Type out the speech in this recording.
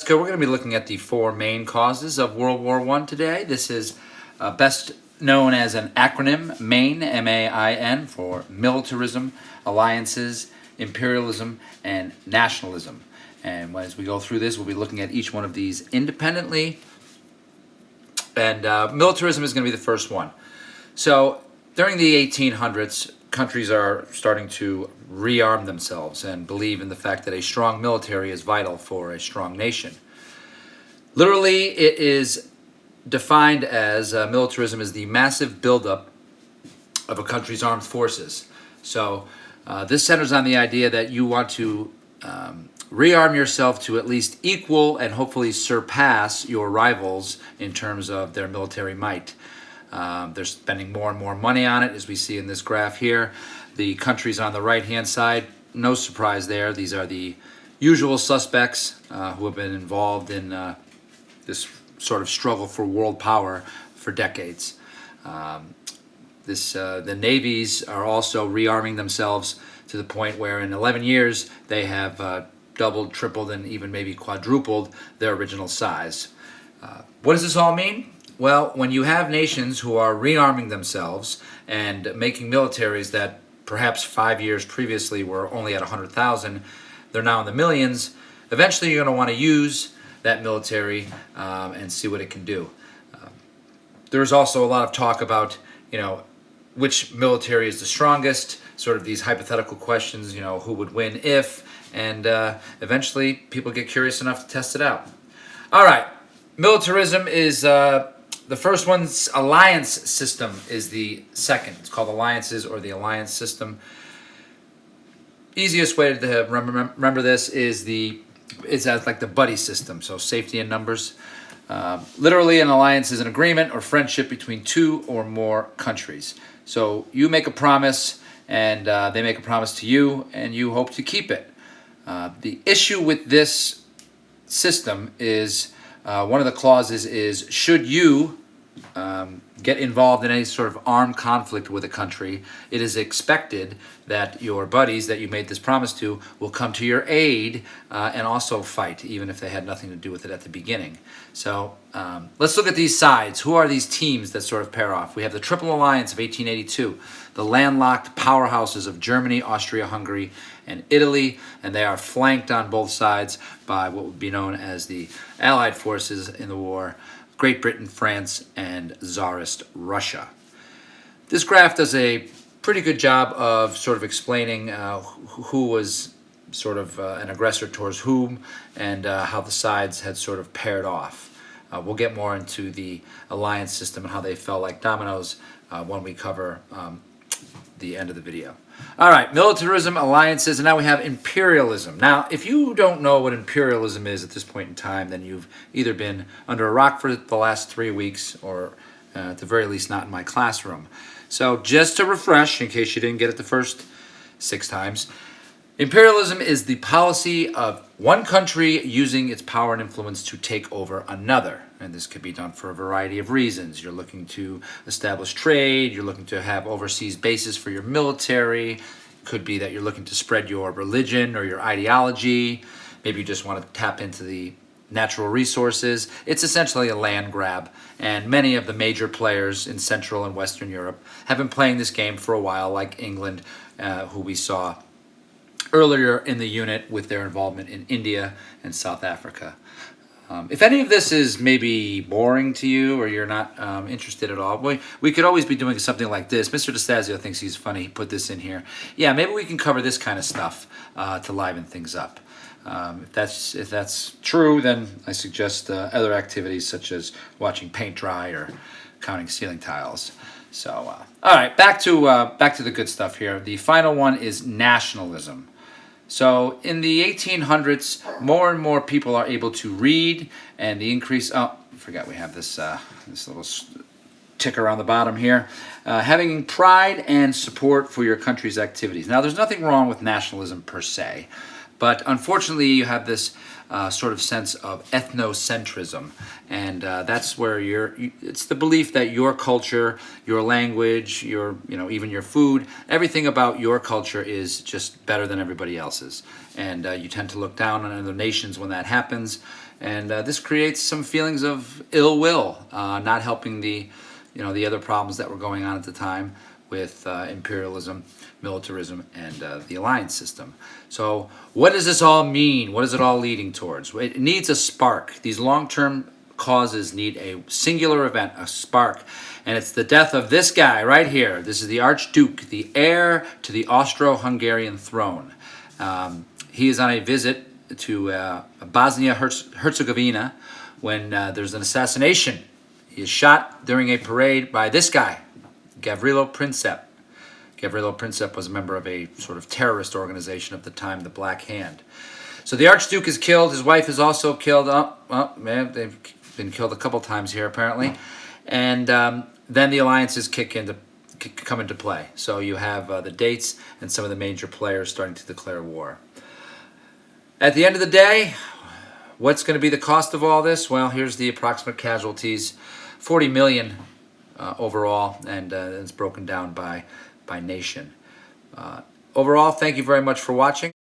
We're going to be looking at the four main causes of World War I today. This is best known as an acronym, MAIN, M-A-I-N, for militarism, alliances, imperialism, and nationalism. And as we go through this, we'll be looking at each one of these independently. And militarism is going to be the first one. So during the 1800s, countries are starting to rearm themselves and believe in the fact that a strong military is vital for a strong nation. Literally, it is defined as militarism is the massive buildup of a country's armed forces. So this centers on the idea that you want to rearm yourself to at least equal and hopefully surpass your rivals in terms of their military might. They're spending more and more money on it, as we see in this graph here. The countries on the right-hand side, no surprise there. These are the usual suspects who have been involved in this sort of struggle for world power for decades. The navies are also rearming themselves to the point where in 11 years they have doubled, tripled, and even maybe quadrupled their original size. What does this all mean? Well, when you have nations who are rearming themselves and making militaries that perhaps 5 years previously were only at 100,000, they're now in the millions, eventually you're going to want to use that military and see what it can do. There's also a lot of talk about, which military is the strongest, sort of these hypothetical questions, who would win if, and eventually people get curious enough to test it out. All right, militarism is the first one's alliance system is the second. It's called alliances or the alliance system. Easiest way to remember this is it's like the buddy system, so safety in numbers. Literally, an alliance is an agreement or friendship between two or more countries. So you make a promise, and they make a promise to you, and you hope to keep it. The issue with this system is one of the clauses is, should you get involved in any sort of armed conflict with a country, it is expected that your buddies that you made this promise to will come to your aid and also fight, even if they had nothing to do with it at the beginning. So let's look at these sides. Who are these teams that sort of pair off? We have the Triple Alliance of 1882, the landlocked powerhouses of Germany, Austria, Hungary, and Italy, and they are flanked on both sides by what would be known as the Allied forces in the war, Great Britain, France, and Tsarist Russia. This graph does a pretty good job of sort of explaining who was sort of an aggressor towards whom and how the sides had sort of paired off. We'll get more into the alliance system and how they fell like dominoes when we cover the end of the video. All right, militarism, alliances, and now we have imperialism. Now, if you don't know what imperialism is at this point in time, then you've either been under a rock for the last 3 weeks or at the very least not in my classroom. So just to refresh, in case you didn't get it the first 6 times, imperialism is the policy of one country using its power and influence to take over another. And this could be done for a variety of reasons. You're looking to establish trade, you're looking to have overseas bases for your military, could be that you're looking to spread your religion or your ideology, maybe you just want to tap into the natural resources. It's essentially a land grab, and many of the major players in Central and Western Europe have been playing this game for a while, like England, who we saw earlier in the unit with their involvement in India and South Africa. If any of this is maybe boring to you or you're not interested at all, we could always be doing something like this. Mr. DeStasio thinks he's funny. He put this in here. Yeah, maybe we can cover this kind of stuff to liven things up. If that's true, then I suggest other activities such as watching paint dry or counting ceiling tiles. So, all right, back to the good stuff here. The final one is nationalism. So in the 1800s, more and more people are able to read, and the increase. Oh, I forgot we have this little ticker on the bottom here. Having pride and support for your country's activities. Now, there's nothing wrong with nationalism per se, But unfortunately, you have this sort of sense of ethnocentrism, and that's where it's the belief that your culture, your language, even your food, everything about your culture is just better than everybody else's, and you tend to look down on other nations when that happens, and this creates some feelings of ill will, not helping the other problems that were going on at the time with imperialism, militarism, and the alliance system. So what does this all mean? What is it all leading towards? It needs a spark. These long-term causes need a singular event, a spark. And it's the death of this guy right here. This is the Archduke, the heir to the Austro-Hungarian throne. He is on a visit to Bosnia-Herzegovina when there's an assassination. He is shot during a parade by this guy, Gavrilo Princip. Gavrilo Princip was a member of a sort of terrorist organization of the time, the Black Hand. So the Archduke is killed. His wife is also killed. Oh, man, they've been killed a couple times here, apparently. And then the alliances come into play. So you have the dates and some of the major players starting to declare war. At the end of the day, what's going to be the cost of all this? Well, here's the approximate casualties. 40 million overall, and it's broken down by nation. Overall, thank you very much for watching.